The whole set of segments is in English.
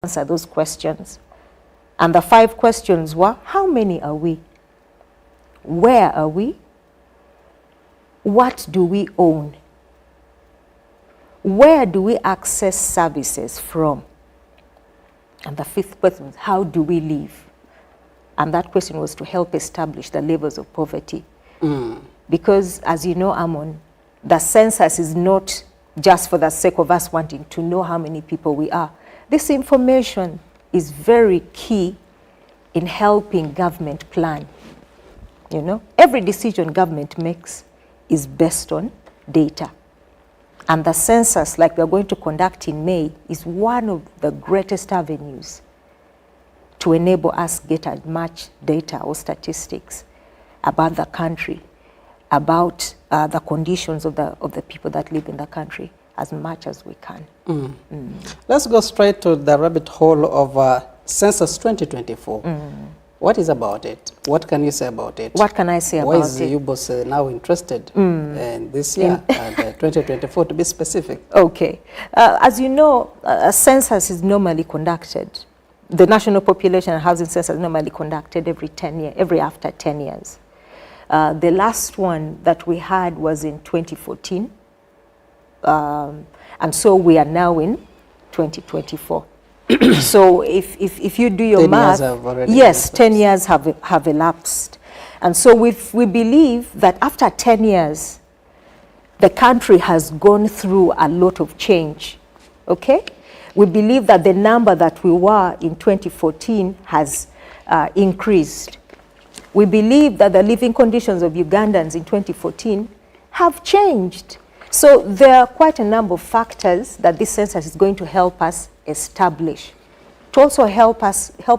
answer those questions. And the 5 questions were, how many are we? Where are we? What do we own? Where do we access services from? And the 5th question is, how do we live? And that question was to help establish the levels of poverty. Because, as you know, Amon, the census is not just for the sake of us wanting to know how many people we are. This information is very key in helping government plan. You know, every decision government makes is based on data. And the census, like we're going to conduct in May, is one of the greatest avenues to enable us get as much data or statistics about the country, about the conditions of the people that live in the country, as much as we can. Let's go straight to the rabbit hole of Census 2024. What is about it? What can you say about it? What can I say about it? Why is UBOS now interested in this year, 2024 to be specific? Okay. As you know, a census is normally conducted. The National Population and Housing Census is normally conducted every after 10 years. The last one that we had was in 2014. And so we are now in 2024. So if you do your math, yes, 10 years have elapsed. And so we believe that after 10 years, the country has gone through a lot of change, okay? We believe that the number that we were in 2014 has increased. We believe that the living conditions of Ugandans in 2014 have changed. So there are quite a number of factors that this census is going to help us establish, to also help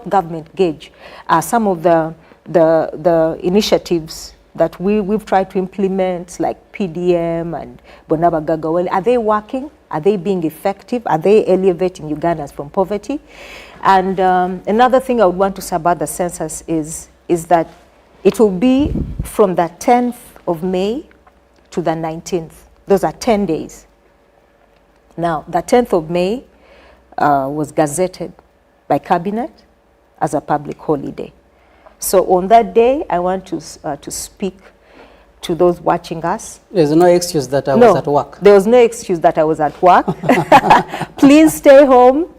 government gauge some of the initiatives that we've tried to implement, like PDM and Bonaba Gagaweli. Are they working? Are they being effective? Are they elevating Ugandans from poverty? And another thing I would want to say about the census is that it will be from the 10th of May to the 19th. Those are 10 days. Now, the 10th of May was gazetted by Cabinet as a public holiday. So on that day, I want to speak to those watching us. There's no excuse that I was at work. There was no excuse that I was at work. Please stay home.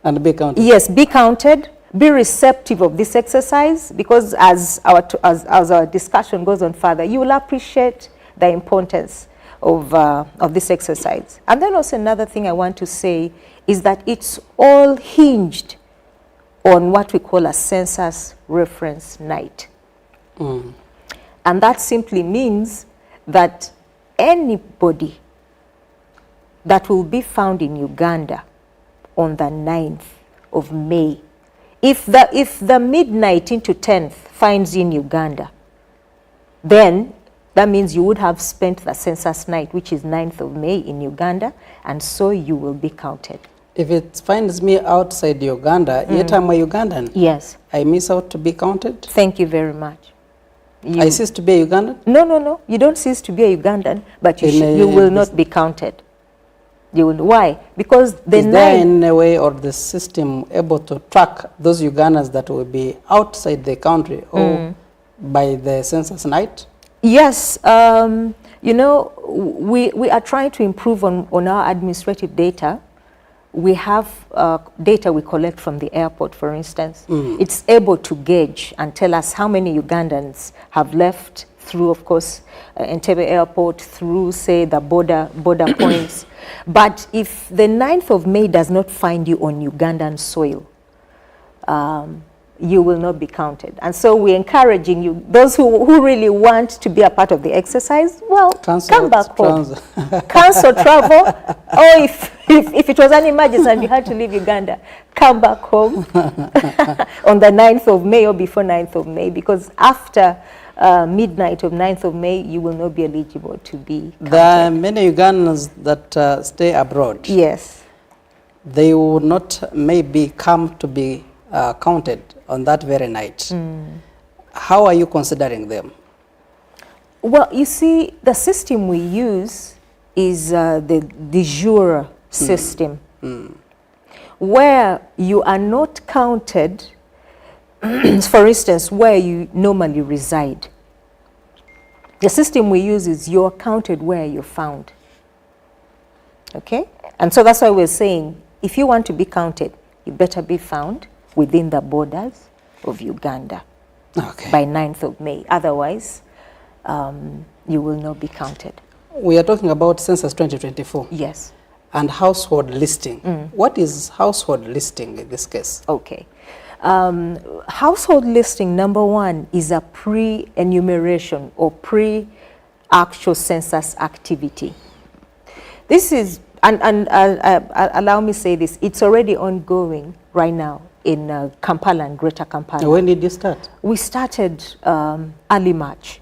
And be counted. Yes, be counted. Be receptive of this exercise, because as our discussion goes on further, you will appreciate the importance of this exercise. And then also another thing I want to say is that it's all hinged on what we call a census reference night. And that simply means that anybody that will be found in Uganda on the 9th of May, if the midnight into 10th finds you in Uganda, then that means you would have spent the census night, which is 9th of May in Uganda, and so you will be counted. If it finds me outside Uganda, yet I'm a Ugandan, yes, I miss out to be counted? Thank you very much. I cease to be a Ugandan? No. You don't cease to be a Ugandan, but you will not be counted. You will. Why? Because is there in a way or the system able to track those Ugandans that will be outside the country or by the census night? Yes. You know, we are trying to improve on our administrative data. We have data we collect from the airport, for instance. It's able to gauge and tell us how many Ugandans have left through, of course, Entebbe Airport, through, say, the border points. But if the 9th of May does not find you on Ugandan soil, you will not be counted. And so we're encouraging you, those who really want to be a part of the exercise, well, come back home. Cancel travel, or if it was an emergency and you had to leave Uganda, come back home on the 9th of May or before 9th of May, because after midnight of 9th of May, you will not be eligible to be counted. There are many Ugandans that stay abroad. Yes. They will not maybe come to be counted on that very night. How are you considering them? Well, you see, the system we use is the de jure system. where you are not counted, for instance, where you normally reside. The system we use is you're counted where you're found. Okay? And so that's why we're saying, if you want to be counted, you better be found within the borders of Uganda by 9th of May. Otherwise, you will not be counted. We are talking about Census 2024. Yes. And household listing. What is household listing in this case? Okay. Household listing, number one, is a pre-enumeration or pre-actual census activity. This is, and allow me say this, it's already ongoing right now in Kampala and Greater Kampala. When did you start? We started early March.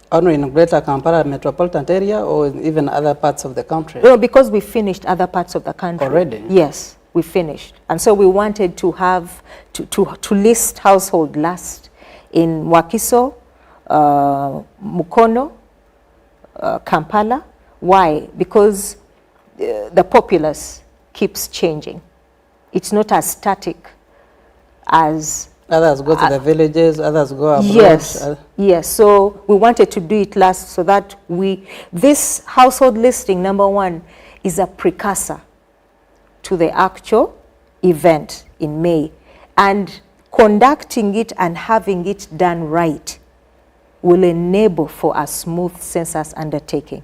Only in Greater Kampala metropolitan area or even other parts of the country? No, because we finished other parts of the country. Already? Yes, we finished. And so we wanted to have, to list household last in Wakiso, Mukono, Kampala. Why? Because the populace keeps changing. It's not as static as... Others go to the villages, others go abroad. Yes, yes. So we wanted to do it last so that this household listing, number one, is a precursor to the actual event in May. And conducting it and having it done right will enable for a smooth census undertaking.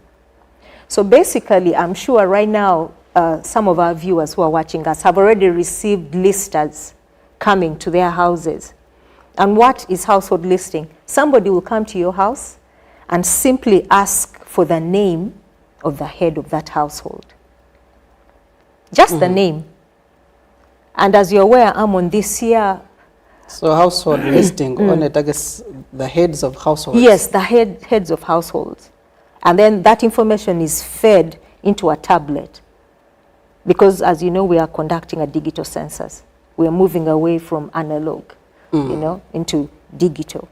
So basically, I'm sure right now, some of our viewers who are watching us have already received listers coming to their houses. And what is household listing? Somebody will come to your house and simply ask for the name of the head of that household. Just the name. And as you're aware, I'm on this year. So household listing only targets the heads of households? Yes, the heads of households. And then that information is fed into a tablet. Because as you know, we are conducting a digital census. We are moving away from analog, you know, into digital.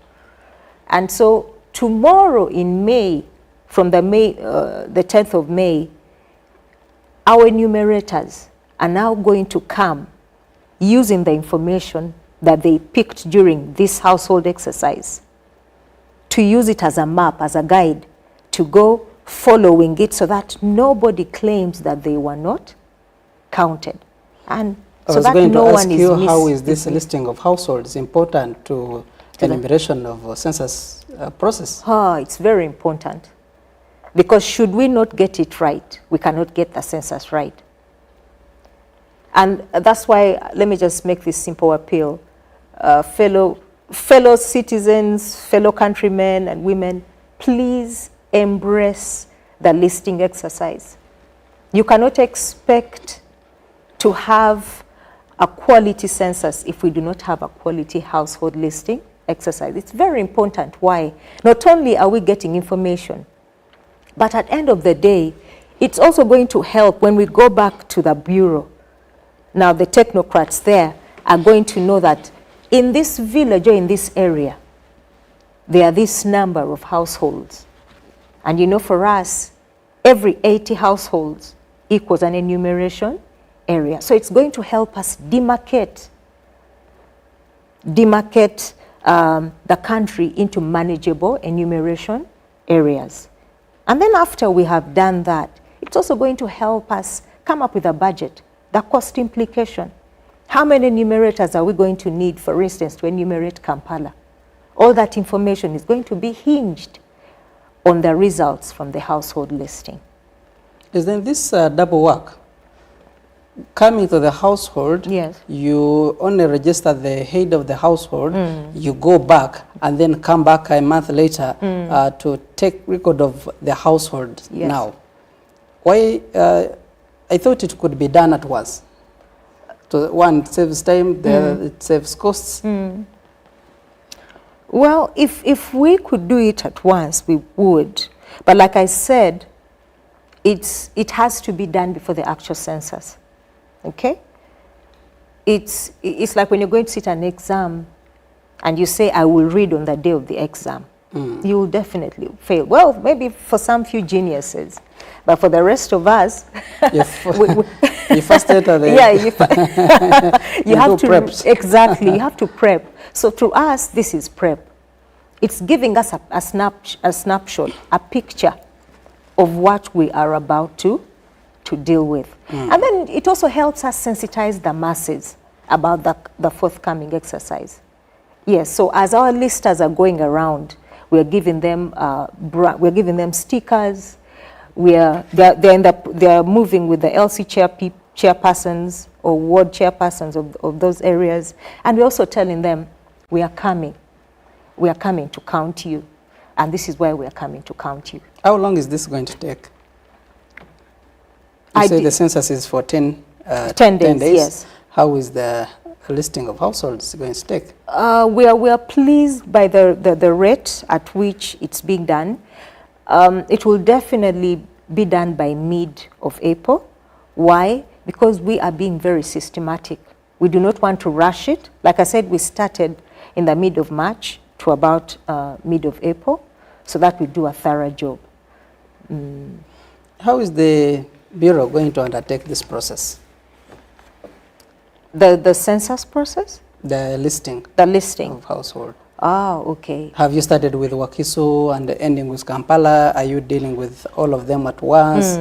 And so tomorrow in May, from the 10th of May, our enumerators are now going to come using the information that they picked during this household exercise to use it as a map, as a guide, to go following it so that nobody claims that they were not counted. And I was going to ask you, how is this listing of households important to the enumeration of census process? It's very important. Because should we not get it right, we cannot get the census right. And that's why, let me just make this simple appeal. Fellow citizens, fellow countrymen and women, please embrace the listing exercise. You cannot expect to have a quality census if we do not have a quality household listing exercise. It's very important. Why? Not only are we getting information, but at the end of the day, it's also going to help when we go back to the bureau. Now the technocrats there are going to know that in this village or in this area, there are this number of households. And you know, for us, every 80 households equals an enumeration area. So it's going to help us demarcate the country into manageable enumeration areas. And then after we have done that, it's also going to help us come up with a budget, the cost implication. How many enumerators are we going to need, for instance, to enumerate Kampala? All that information is going to be hinged on the results from the household listing. Is then this double work? Coming to the household, yes, you only register the head of the household, you go back and then come back a month later to take record of the household. Yes. Now. Why, I thought it could be done at once. So one, it saves time, the other, it saves costs. Well, if we could do it at once, we would. But like I said, it has to be done before the actual census. Okay? It's like when you're going to sit an exam and you say, I will read on the day of the exam. You will definitely fail. Well, maybe for some few geniuses, but for the rest of us, you first enter the you have to preps. exactly. You have to prep. So to us, this is prep. It's giving us a snapshot, a picture of what we are about to deal with, and then it also helps us sensitize the masses about the forthcoming exercise. Yes. So as our listers are going around, we're giving them stickers. They're moving with the LC chairpersons or ward chairpersons of those areas, and we're also telling them we are coming to count you, and this is why we are coming to count you. How long is this going to take? You say the census is for 10 days. Yes. How is the listing of households going to take? We are pleased by the rate at which it's being done. It will definitely be done by mid of April. Why? Because we are being very systematic. We do not want to rush it. Like I said, we started in the mid of March to about mid of April, so that we do a thorough job. How is the Bureau going to undertake this process? The census process? The listing. The listing. Of household. Ah, okay. Have you started with Wakiso and ending with Kampala? Are you dealing with all of them at once?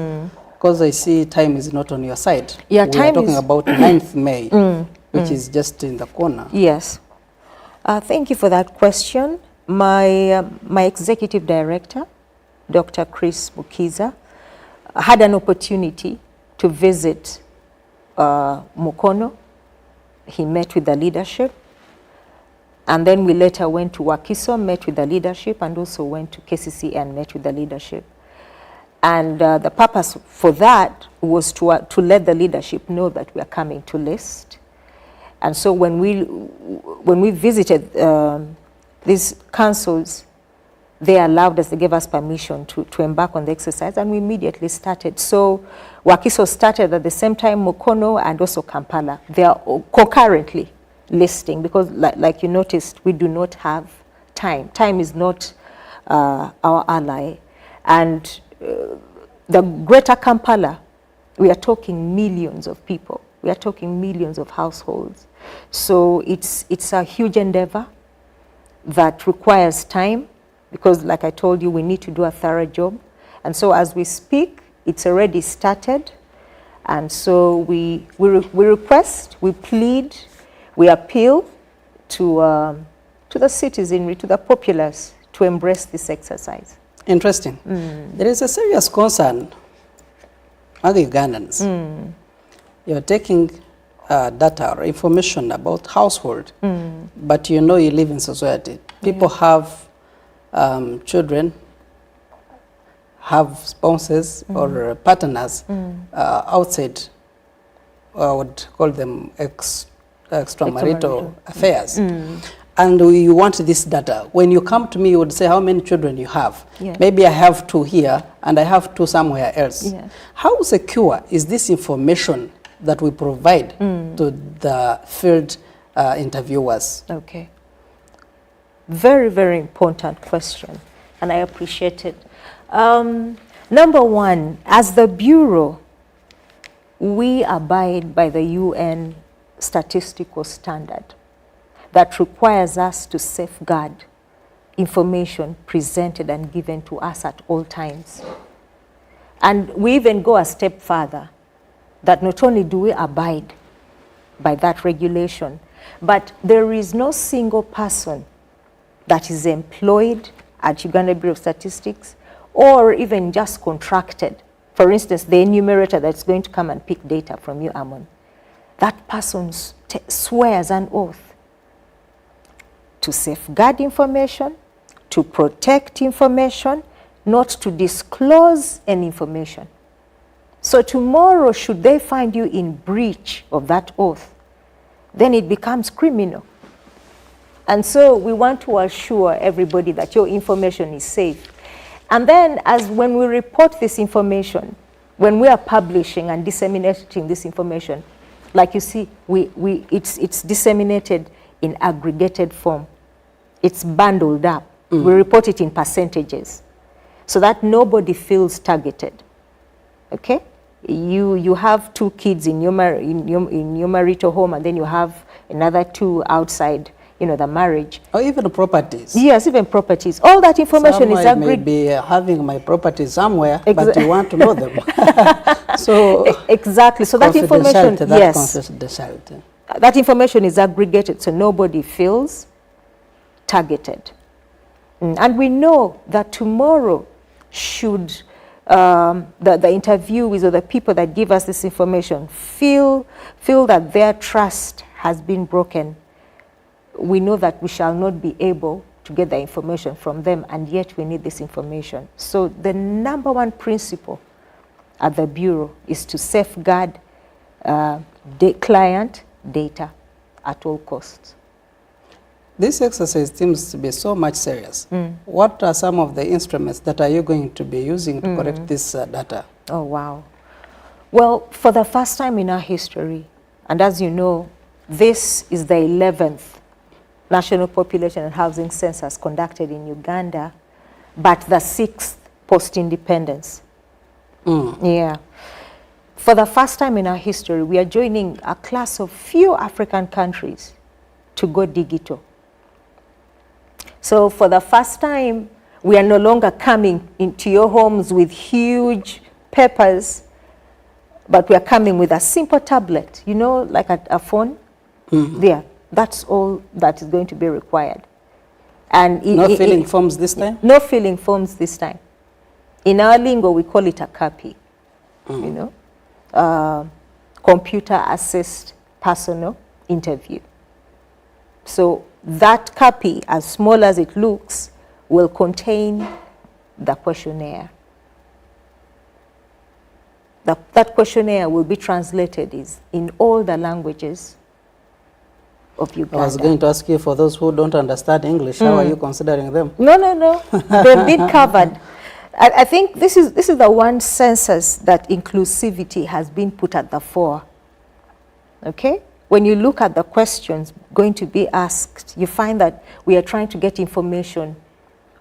Because I see time is not on your side. Yeah, we time are talking is about 9th May, which is just in the corner. Yes. Thank you for that question. My executive director, Dr. Chris Mukiza, had an opportunity to visit Mukono. He met with the leadership, and then we later went to Wakiso, met with the leadership, and also went to KCC and met with the leadership. And the purpose for that was to let the leadership know that we are coming to list. And so when we visited these councils, they allowed us, they gave us permission to embark on the exercise, and we immediately started. So Wakiso started at the same time, Mukono and also Kampala. They are concurrently listing, because like you noticed, we do not have time. Time is not our ally. And the greater Kampala, we are talking millions of people. We are talking millions of households. So it's a huge endeavor that requires time, because like I told you, we need to do a thorough job. And so as we speak, it's already started. And so we request, we plead, we appeal to the citizenry, to the populace, to embrace this exercise. Interesting. There is a serious concern among Ugandans. You're taking data or information about household, but you know you live in society. People have children, have spouses or partners outside, I would call them extramarital affairs. And you want this data. When you come to me, you would say how many children you have. Yes. Maybe I have 2 here and I have 2 somewhere else. Yes. How secure is this information that we provide to the field interviewers? Okay. Very, very important question, and I appreciate it. Number one, as the Bureau, we abide by the UN statistical standard that requires us to safeguard information presented and given to us at all times. And we even go a step further, that not only do we abide by that regulation, but there is no single person that is employed at Uganda Bureau of Statistics or even just contracted. For instance, the enumerator that's going to come and pick data from you, Amon, that person swears an oath to safeguard information, to protect information, not to disclose any information. So tomorrow, should they find you in breach of that oath, then it becomes criminal. And so we want to assure everybody that your information is safe. And then when we report this information, when we are publishing and disseminating this information, like you see, it's disseminated in aggregated form. It's bundled up. We report it in percentages so that nobody feels targeted. Okay? You have 2 kids in your marital home, and then you have another 2 outside, the marriage. Or even properties. Yes, even properties. All that information is I may be having my property somewhere, but you want to know them. So exactly. So that information, confidentiality. That information is aggregated so nobody feels targeted. And we know that tomorrow, should the interviewees or the people that give us this information feel that their trust has been broken, we know that we shall not be able to get the information from them, and yet we need this information. So the number 1 principle at the Bureau is to safeguard client data at all costs. This exercise seems to be so much serious. What are some of the instruments that are you going to be using to collect this data? Oh, wow. Well, for the first time in our history, and as you know, this is the 11th National Population and Housing Census conducted in Uganda, but the 6th post-independence. Yeah. For the first time in our history, we are joining a class of few African countries to go digital. So for the first time, we are no longer coming into your homes with huge papers, but we are coming with a simple tablet, like a phone. There, that's all that is going to be required. And no filling forms this time? No filling forms this time. In our lingo, we call it a copy, computer assist personal interview. So that copy, as small as it looks, will contain the questionnaire. That questionnaire will be translated in all the languages of Uganda. I was going to ask you, for those who don't understand English, how are you considering them? No. They've been covered. I think this is the one census that inclusivity has been put at the fore. Okay? When you look at the questions going to be asked, you find that we are trying to get information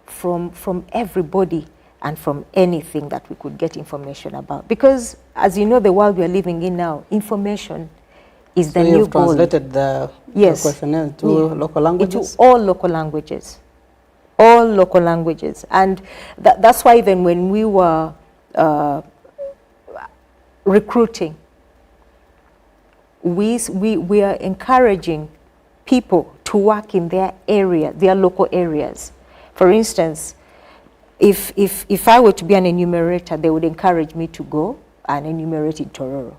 from everybody and from anything that we could get information about. Because, as you know, the world we are living in now, information is the new gold. So you've translated the questionnaire to local languages? Into all local languages. All local languages. And that's why even when we were recruiting, we are encouraging people to work in their area, their local areas. For instance, if I were to be an enumerator, they would encourage me to go and enumerate in Tororo,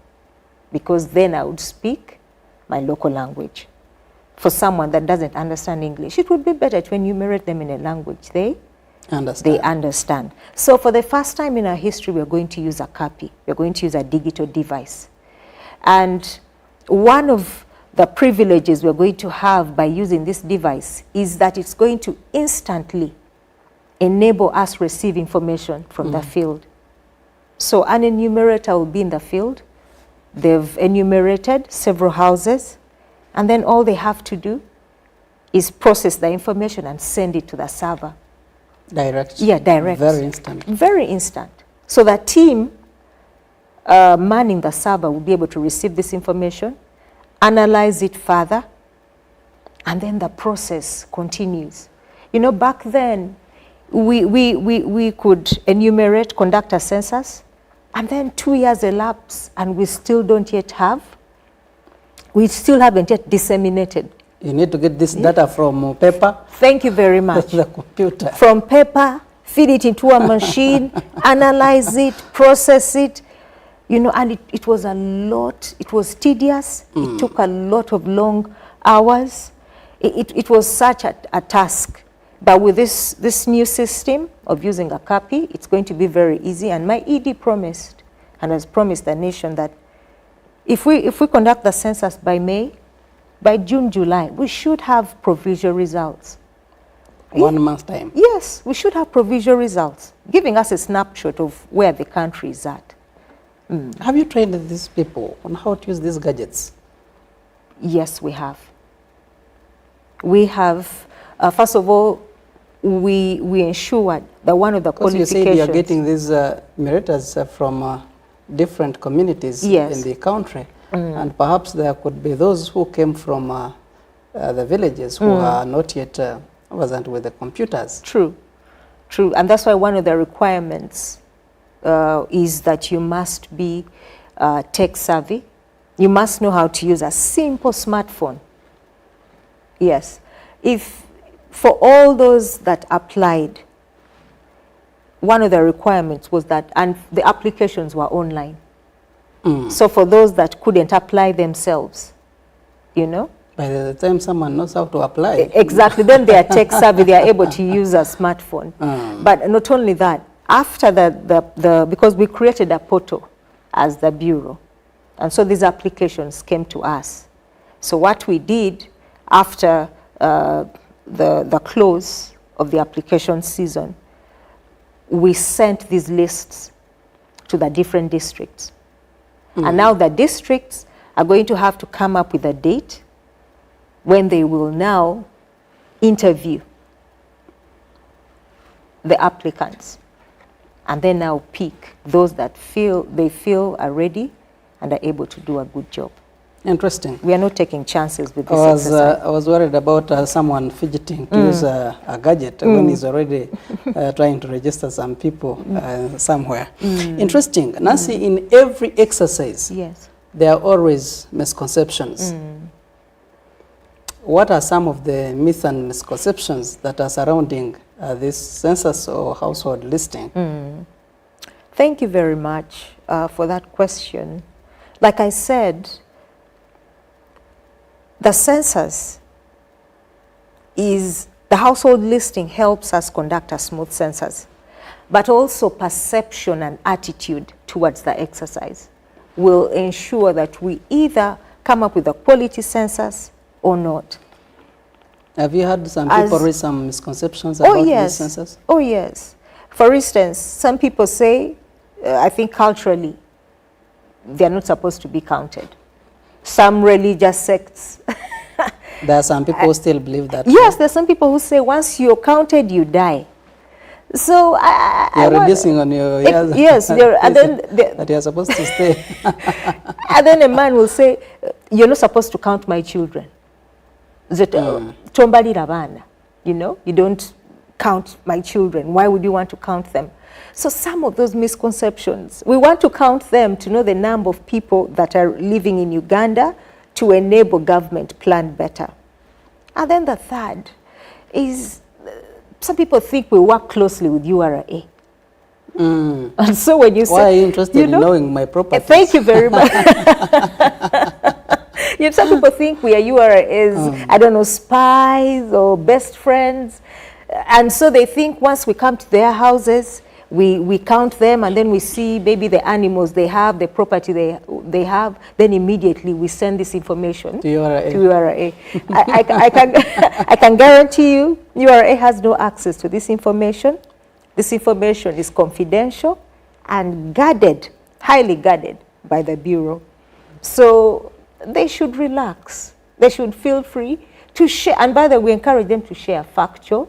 because then I would speak my local language. For someone that doesn't understand English, it would be better to enumerate them in a language they understand. So for the first time in our history, we're going to use a copy. We're going to use a digital device. And one of the privileges we're going to have by using this device is that it's going to instantly enable us receive information from the field. So an enumerator will be in the field. They've enumerated several houses, and then all they have to do is process the information and send it to the server. Direct? Yeah, direct. Very instant. Very instant. So the team manning the server will be able to receive this information, analyze it further, and then the process continues. You know, back then, we could enumerate, conduct a census, and then 2 years elapse, and we still haven't yet disseminated. You need to get this data from paper. Thank you very much. The computer. From paper, feed it into a machine, analyze it, process it, you know, and it was a lot. It was tedious. It took a lot of long hours. It was such a task. But with this new system of using a copy, it's going to be very easy. And my ED promised, and has promised the nation, that if we conduct the census by May, by June, July, we should have provisional results. 1 month time? Yes, we should have provisional results, giving us a snapshot of where the country is at. Have you trained these people on how to use these gadgets? Yes, we have. We have, first of all, we ensured that one of the Because you qualifications... said you are getting these meriters from different communities in the country. And perhaps there could be those who came from the villages who are not yet wasn't with the computers. True. And that's why one of the requirements is that you must be tech savvy. You must know how to use a simple smartphone. Yes. If for all those that applied, one of the requirements was that, and the applications were online. So for those that couldn't apply themselves, you know. By the time someone knows how to apply. Exactly. Then they are tech savvy, they are able to use a smartphone. But not only that, after because we created a portal as the Bureau, and so these applications came to us. So what we did after the close of the application season, we sent these lists to the different districts. And now the districts are going to have to come up with a date when they will now interview the applicants, and then now pick those that they feel are ready and are able to do a good job. Interesting. We are not taking chances with this exercise. I was worried about someone fidgeting to use a gadget when he's already trying to register some people somewhere. Interesting. Nancy, in every exercise, yes, there are always misconceptions. What are some of the myths and misconceptions that are surrounding this census or household listing? Thank you very much for that question. Like I said, the census the household listing helps us conduct a smooth census, but also perception and attitude towards the exercise will ensure that we either come up with a quality census or not. Have you had some people raise some misconceptions about this census? Oh yes. For instance, some people say, I think culturally, they're not supposed to be counted. Some religious sects. There are some people who still believe that. Yes, there are some people who say once you're counted, you die. So you're reducing on your years. Yes, and then that you're supposed to stay. And then a man will say, you're not supposed to count my children. You know, you don't count my children. Why would you want to count them? So some of those misconceptions, we want to count them to know the number of people that are living in Uganda to enable government plan better. And then the third is, some people think we work closely with URA. And so when you say... Why are you interested in knowing my properties? Thank you very much. Some people think we are URAs, I don't know, spies or best friends. And so they think once we come to their houses, we count them, and then we see maybe the animals they have, the property they have, then immediately we send this information to URA. I can guarantee you, URA has no access to this information. This information is confidential and guarded, highly guarded by the Bureau. So they should relax. They should feel free to share. And by the way, we encourage them to share factual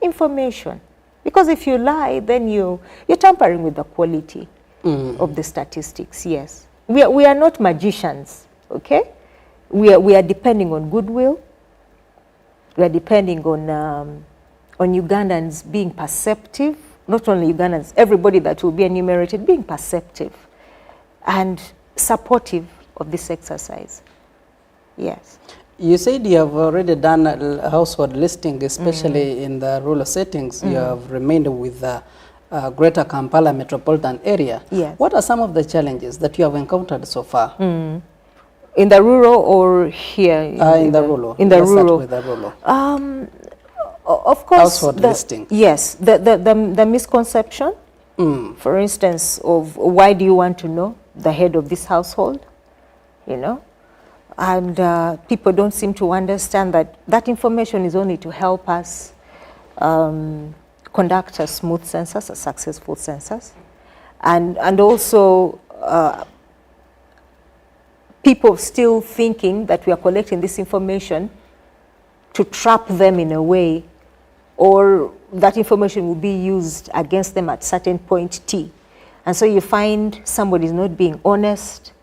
information. Because if you lie, then you're tampering with the quality of the statistics, yes. We are not magicians, okay? We are depending on goodwill. We are depending on Ugandans being perceptive, not only Ugandans, everybody that will be enumerated being perceptive and supportive of this exercise, yes. You said you have already done a household listing, especially in the rural settings. You have remained with the greater Kampala metropolitan area. Yes. What are some of the challenges that you have encountered so far? In the rural or here? In the rural. In the rural. With the rural. Of course. Household listing. Yes. The misconception, for instance, of why do you want to know the head of this household, you know? And people don't seem to understand that information is only to help us conduct a smooth census, a successful census. And also people still thinking that we are collecting this information to trap them in a way or that information will be used against them at certain point T. And so you find somebody's not being honest,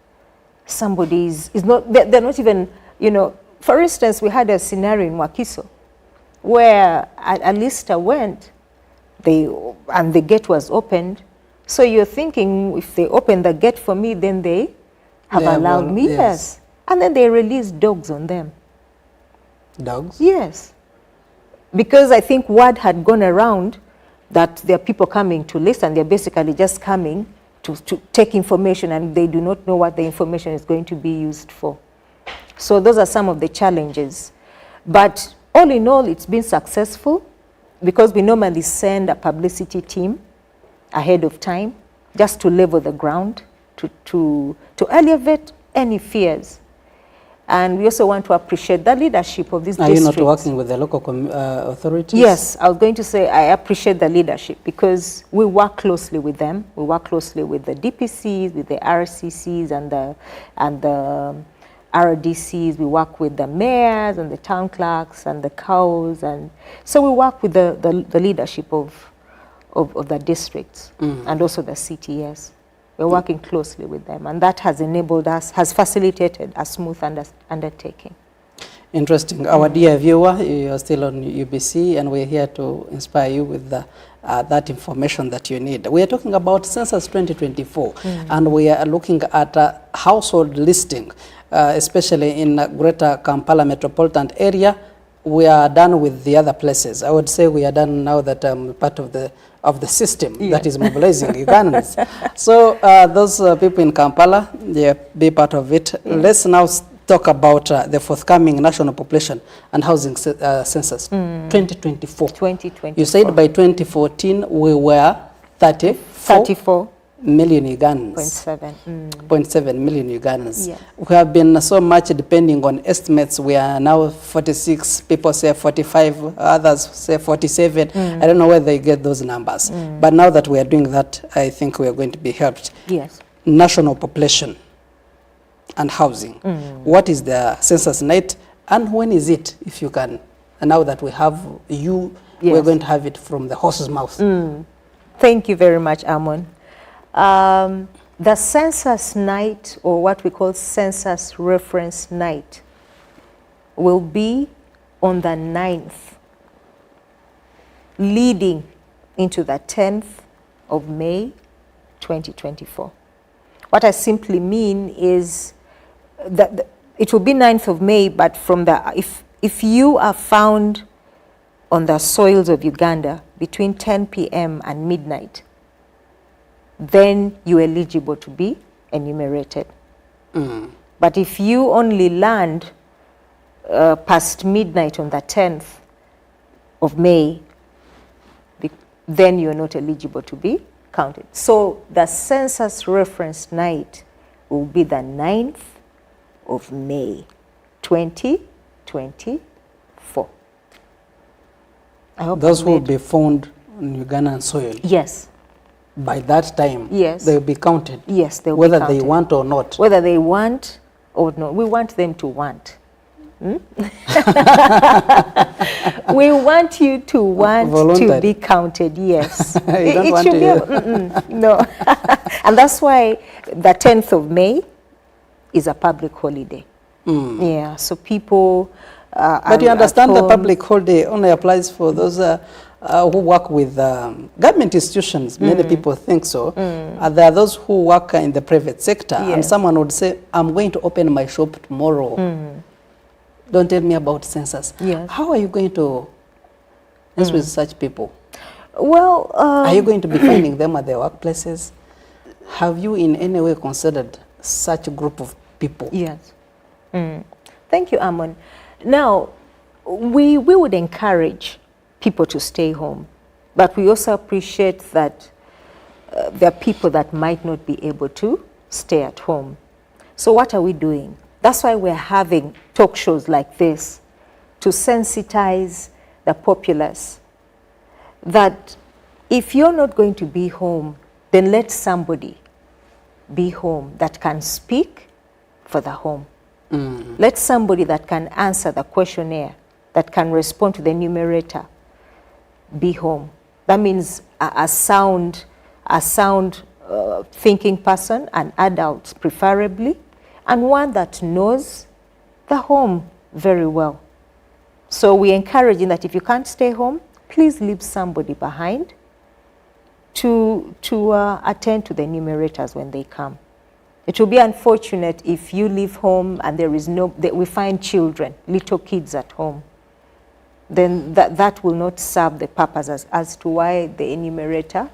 somebody's is not, they're not even, you know, for instance, we had a scenario in Wakiso where a lister went, and the gate was opened. So you're thinking, if they open the gate for me, then they have allowed me, yes. And then they released dogs on them. Dogs? Yes. Because I think word had gone around that there are people coming to list, and they're basically just coming to take information, and they do not know what the information is going to be used for. So those are some of the challenges. But all in all, it's been successful because we normally send a publicity team ahead of time just to level the ground, to alleviate any fears. And we also want to appreciate the leadership of these districts. Are you not working with the local authorities? Yes, I was going to say I appreciate the leadership because we work closely with them. We work closely with the DPCs, with the RCCs and the RDCs. We work with the mayors and the town clerks and the cows. And so we work with the leadership of the districts and also the CTS. We're working closely with them, and that has enabled us, has facilitated a smooth undertaking. Interesting. Our dear viewer, you are still on UBC, and we're here to inspire you with that information that you need. We are talking about Census 2024, and we are looking at household listing, especially in Greater Kampala metropolitan area. We are done with the other places. I would say we are done now that I'm part of the system that is mobilizing Ugandans. So those people in Kampala, they be part of it. Let's now talk about the forthcoming national population and housing census 2024. 2024. You said by 2014 we were 34 million Ugandans. 0.7 million Ugandans. Yes. We have been so much depending on estimates. We are now 46, people say 45, others say 47. I don't know where they get those numbers. But now that we are doing that, I think we are going to be helped. Yes. National population and housing. What is the census net and when is it, if you can? And now that we have you, we're going to have it from the horse's mouth. Thank you very much, Amon. The census night, or what we call census reference night, will be on the 9th, leading into the 10th of May, 2024. What I simply mean is that it will be 9th of May, but from if you are found on the soils of Uganda between 10 p.m. and midnight, then you're eligible to be enumerated. But if you only land past midnight on the 10th of May, then you're not eligible to be counted. So the census reference night will be the 9th of May, 2024. I hope those who will be found on Ugandan soil. Yes. By that time, yes, they will be counted. Yes, they will whether be counted. They want or not. Whether they want or not. We want them to want. We want you to want to be counted, yes. You don't want should to. No. And that's why the 10th of May is a public holiday. Yeah, so people... but you understand the public holiday only applies for those who work with government institutions. Many people think so. There are those who work in the private sector, and someone would say, I'm going to open my shop tomorrow. Don't tell me about census. Yes. How are you going to deal with such people? Well, are you going to be finding them at their workplaces? Have you in any way considered such a group of people? Yes. Thank you, Amon. Now, we would encourage people to stay home, but we also appreciate that there are people that might not be able to stay at home. So what are we doing? That's why we're having talk shows like this to sensitize the populace that if you're not going to be home, then let somebody be home that can speak for the home. Let somebody that can answer the questionnaire, that can respond to the numerator, be home. That means a sound thinking person, an adult preferably, and one that knows the home very well. So we're encouraging that if you can't stay home, please leave somebody behind to attend to the enumerators when they come. It will be unfortunate if you leave home and we find children, little kids at home. Then that will not serve the purpose as to why the enumerator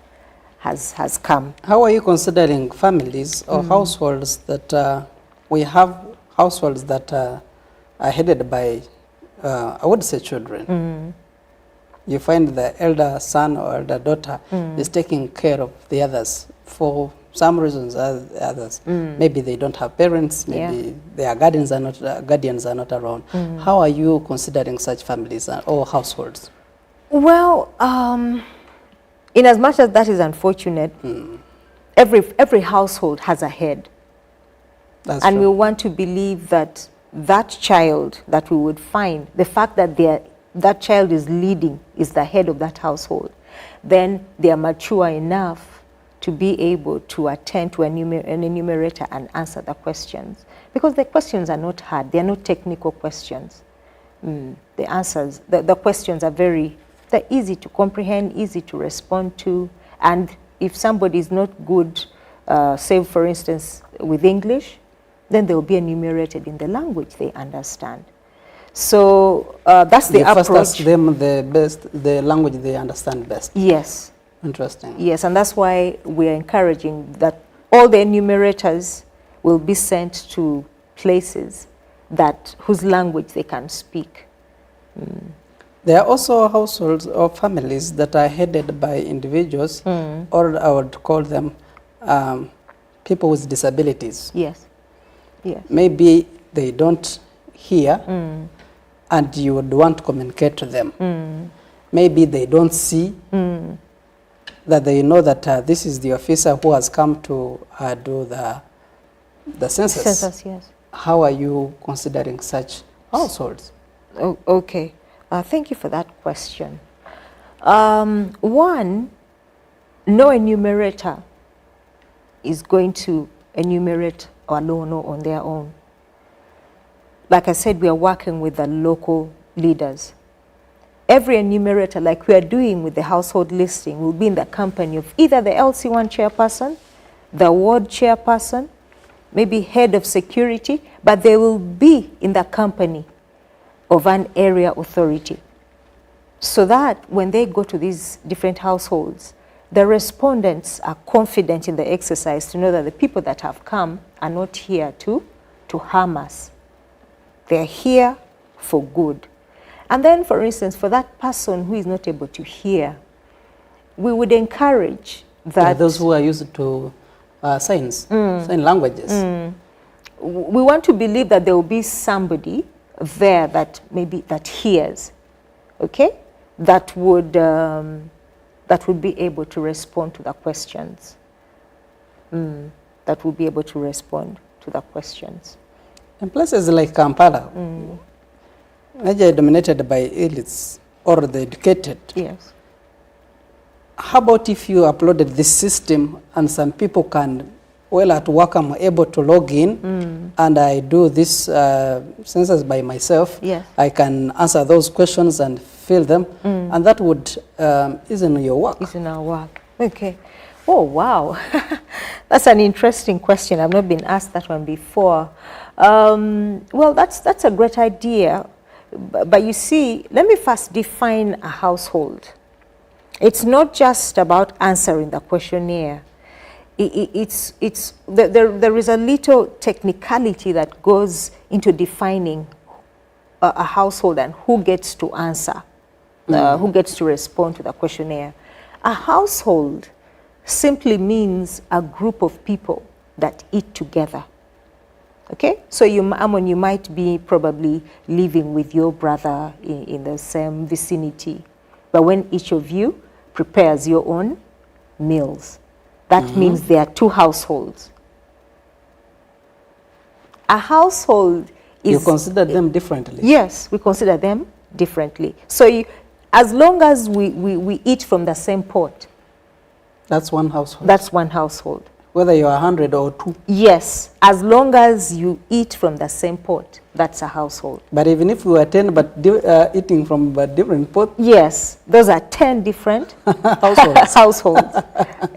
has come. How are you considering families or households that we have households that are headed by, I would say, children? You find the elder son or elder daughter is taking care of the others for some reasons, others. Maybe they don't have parents, maybe their guardians are not around. How are you considering such families or households? Well, in as much as that is unfortunate, every household has a head. That's and true. we want to believe that that child that we would find, the fact that that child is leading, is the head of that household, then they are mature enough to be able to attend to an enumerator and answer the questions. Because the questions are not hard, they are not technical questions. The answers, the questions are they're easy to comprehend, easy to respond to, and if somebody is not good, say for instance with English, then they will be enumerated in the language they understand. So that's the approach. You first ask them the language they understand best. Yes. Interesting. Yes, and that's why we're encouraging that all the enumerators will be sent to places whose language they can speak. There are also households or families that are headed by individuals, or I would call them people with disabilities. Yes. Yes. Maybe they don't hear, and you would want to communicate to them. Maybe they don't see, that they know that this is the officer who has come to do the census. Census, yes. How are you considering such households? Oh, okay. Thank you for that question. One, no enumerator is going to enumerate alone or on their own. Like I said, we are working with the local leaders. Every enumerator, like we are doing with the household listing, will be in the company of either the LC1 chairperson, the ward chairperson, maybe head of security, but they will be in the company of an area authority. So that when they go to these different households, the respondents are confident in the exercise to know that the people that have come are not here to harm us. They're here for good. And then, for instance, for that person who is not able to hear, we would encourage that... those who are used to sign languages. We want to believe that there will be somebody there that hears, okay? That would be able to respond to the questions. That would be able to respond to the questions. In places like Kampala, Nigeria dominated by elites or the educated. Yes. How about if you uploaded this system and some people can, well, at work I'm able to log in and I do this census by myself. Yes. I can answer those questions and fill them, and that would is in your work. It's in our work. Okay. Oh, wow. That's an interesting question. I've not been asked that one before. Well, that's a great idea. But you see, let me first define a household. It's not just about answering the questionnaire. There is a little technicality that goes into defining a household and who gets to answer, who gets to respond to the questionnaire. A household simply means a group of people that eat together. Okay, so you might be probably living with your brother in the same vicinity, but when each of you prepares your own meals, that means there are two households. A household is... You consider them differently? Yes, we consider them differently. So as long as we eat from the same pot. That's one household? That's one household. Whether you're 100 or 2? Yes, as long as you eat from the same pot, that's a household. But even if we were 10 but eating from a different pot? Yes, those are 10 different households. households.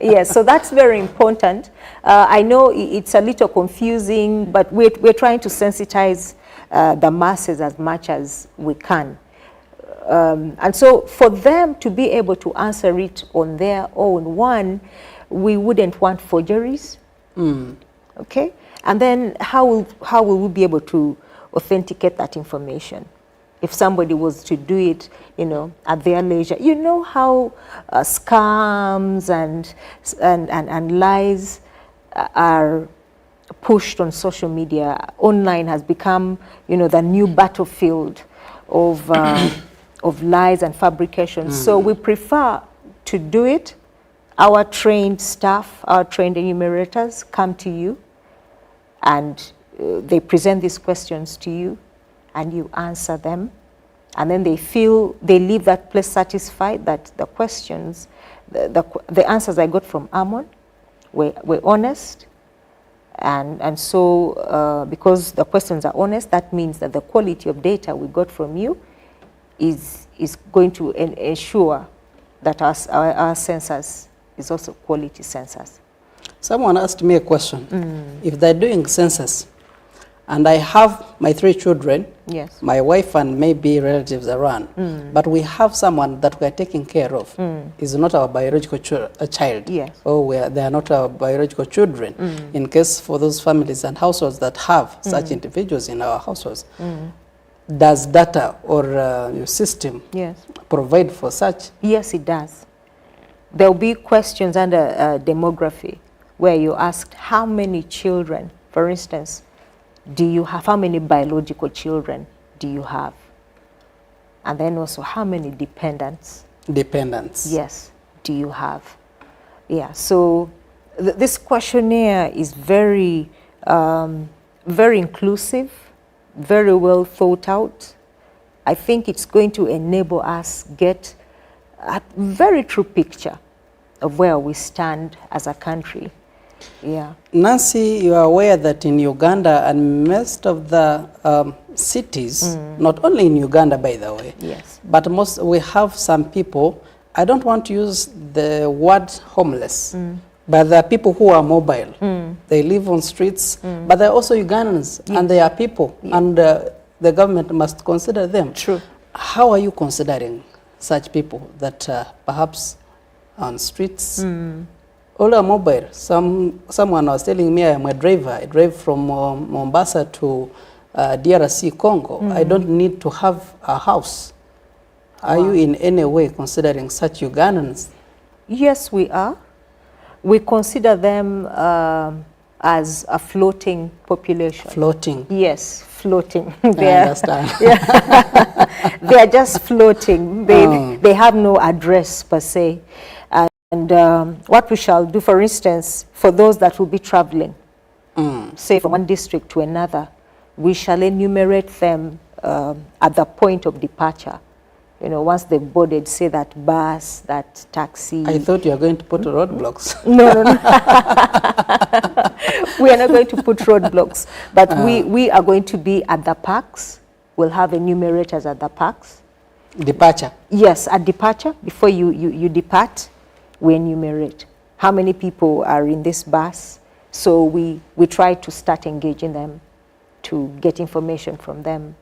Yes, so that's very important. I know it's a little confusing, but we're trying to sensitize the masses as much as we can. And so for them to be able to answer it on their own, one, we wouldn't want forgeries, okay? And then how will we be able to authenticate that information? If somebody was to do it, you know, at their leisure. You know how scams and lies are pushed on social media. Online has become, you know, the new battlefield of, of lies and fabrications. So we prefer to do it. Our trained staff, our trained enumerators come to you and they present these questions to you and you answer them. And then they leave that place satisfied that the questions, the answers I got from Amon were honest. And so because the questions are honest, that means that the quality of data we got from you is going to ensure that our census is also quality census. Someone asked me a question. If they're doing census and I have my 3 children, yes, my wife and maybe relatives around, but we have someone that we are taking care of, is not our biological child, yes, or they are not our biological children. In case for those families and households that have such individuals in our households, does data or your system yes, provide for such? Yes, it does. There will be questions under demography where you asked how many children, for instance, do you have, how many biological children do you have? And then also how many dependents? Dependents. Yes, do you have? Yeah, so this questionnaire is very, very inclusive, very well thought out. I think it's going to enable us get a very true picture of where we stand as a country. Yeah. Nancy, you are aware that in Uganda and most of the cities, not only in Uganda by the way, yes, but we have some people, I don't want to use the word homeless, but there are people who are mobile. They live on streets, but they're also Ugandans, yes, and they are people, and the government must consider them. True. How are you considering such people that perhaps on streets, all are mobile? Someone was telling me I'm a driver. I drive from Mombasa to DRC Congo. I don't need to have a house. Are you in any way considering such Ugandans? Yes, we are. We consider them as a floating population. Floating? Yes, floating. I understand. Yeah. They are just floating. They have no address per se. And what we shall do, for instance, for those that will be traveling, say from one district to another, we shall enumerate them at the point of departure. You know, once they've boarded, say that bus, that taxi. I thought you were going to put roadblocks. No. We are not going to put roadblocks, but we are going to be at the parks. We'll have enumerators at the parks. Departure? Yes, at departure. Before you depart, we enumerate how many people are in this bus. So we try to start engaging them to get information from them,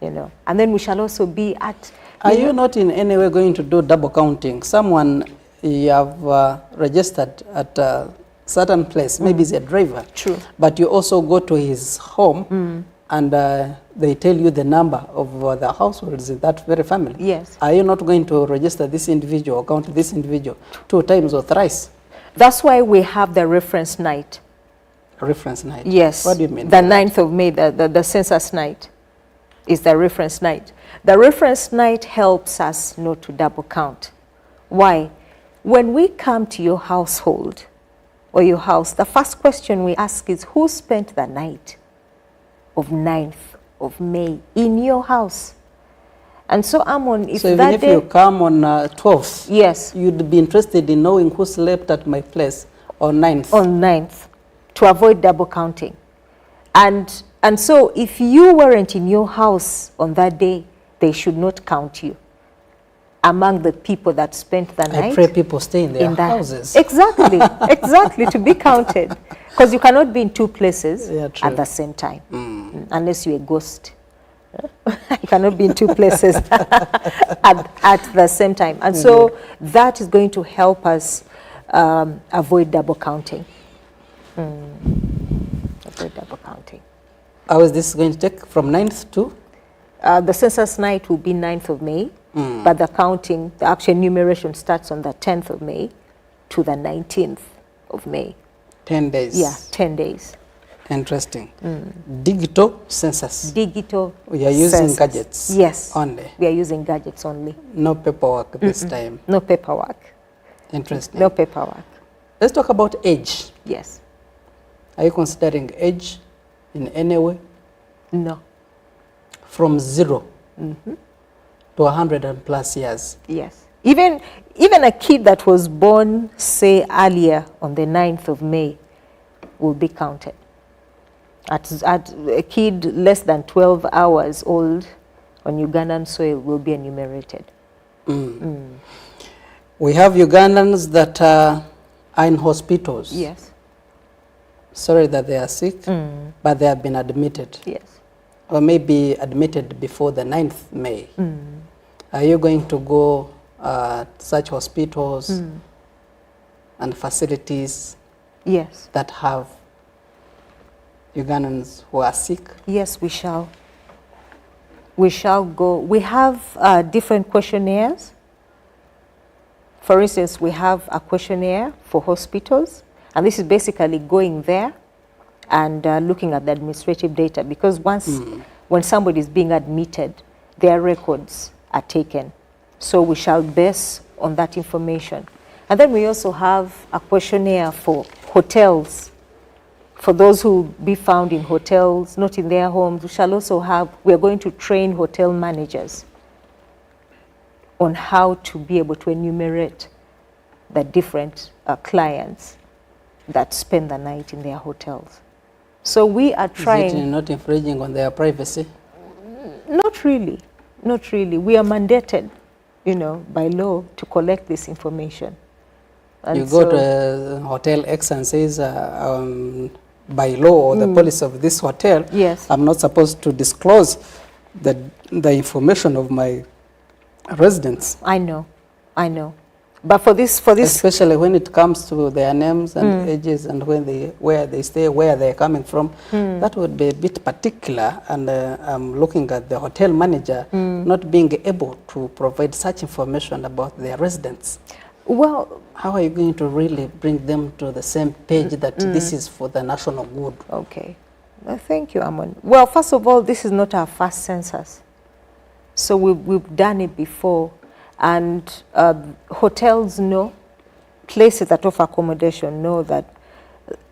you know. And then we shall also be at... Are you not in any way going to do double counting? Someone you have registered at a certain place, maybe he's a driver. True. But you also go to his home and they tell you the number of the households in that very family. Yes. Are you not going to register this individual or count this individual 2 times or thrice? That's why we have the reference night. Reference night? Yes. What do you mean? The 9th of May, the census night is the reference night. The reference night helps us not to double count. Why? When we come to your household or your house, the first question we ask is, who spent the night of 9th of May in your house? And so, Amon, if so even that if day, you come on 12th, yes, you'd be interested in knowing who slept at my place on 9th. on 9th, to avoid double counting. And so if you weren't in your house on that day, they should not count you among the people that spent the night. I pray people stay in their houses. Exactly, exactly, to be counted. Because you cannot be in two places at the same time, unless you're a ghost. You cannot be in two places at the same time. And so that is going to help us avoid double counting. Avoid double counting. How is this going to take from 9th to? The census night will be 9th of May, but the counting, the actual enumeration starts on the 10th of May to the 19th of May. 10 days. Yeah, 10 days. Interesting. Digital census. Digital We are using census. gadgets. Yes. Only. We are using gadgets only. No paperwork this time. No paperwork. Interesting. No paperwork. Let's talk about age. Yes. Are you considering age in any way? No. From 0 to 100 and plus years. Yes. Even a kid that was born, say, earlier on the 9th of May will be counted. At a kid less than 12 hours old on Ugandan soil will be enumerated. We have Ugandans that are in hospitals. Yes. Sorry that they are sick, but they have been admitted. Yes. Or maybe admitted before the 9th May. Are you going to go to such hospitals and facilities Yes. that have Ugandans who are sick? Yes, we shall. We shall go. We have different questionnaires. For instance, we have a questionnaire for hospitals, and this is basically going there and looking at the administrative data, because when somebody is being admitted, their records are taken. So we shall base on that information. And then we also have a questionnaire for hotels. For those who be found in hotels, not in their homes, we shall also have, we are going to train hotel managers on how to be able to enumerate the different clients that spend the night in their hotels. So we are trying... Is it not infringing on their privacy? Not really, not really. We are mandated, you know, by law to collect this information. And you go to Hotel X and says, by law or the policy of this hotel, yes, I'm not supposed to disclose the information of my residents. I know, I know. But for this, especially when it comes to their names and ages and where they stay, where they're coming from, that would be a bit particular. And I'm looking at the hotel manager not being able to provide such information about their residents. Well, how are you going to really bring them to the same page that this is for the national good? Okay. Well, thank you, Amon. Well, first of all, this is not our first census. So we've done it before. And hotels know, places that offer accommodation know that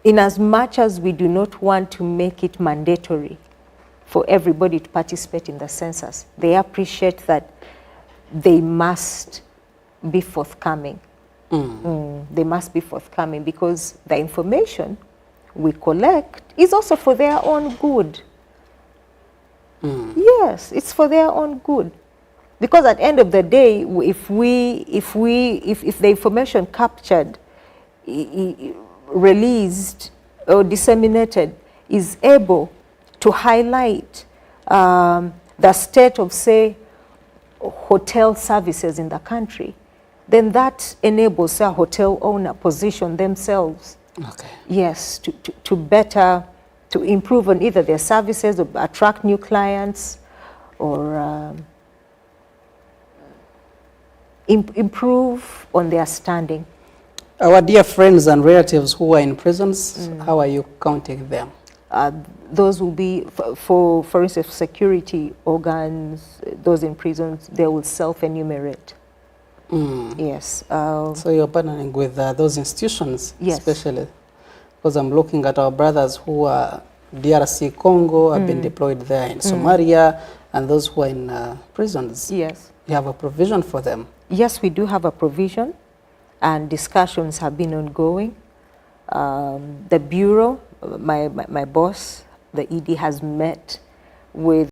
in as much as we do not want to make it mandatory for everybody to participate in the census, they appreciate that they must be forthcoming. They must be forthcoming because the information we collect is also for their own good. Yes, it's for their own good. Because at the end of the day, if the information captured, released, or disseminated is able to highlight the state of, say, hotel services in the country, then that enables a hotel owner position themselves, yes, to better, to improve on either their services or attract new clients or improve on their standing. Our dear friends and relatives who are in prisons, how are you counting them? Those will be, for instance, security organs, those in prisons, they will self-enumerate. Yes. So you're partnering with those institutions, yes, especially? Because I'm looking at our brothers who are DRC Congo, have been deployed there in Somalia, and those who are in prisons. Yes. You have a provision for them. Yes, we do have a provision, and discussions have been ongoing. The Bureau, my boss, the ED, has met with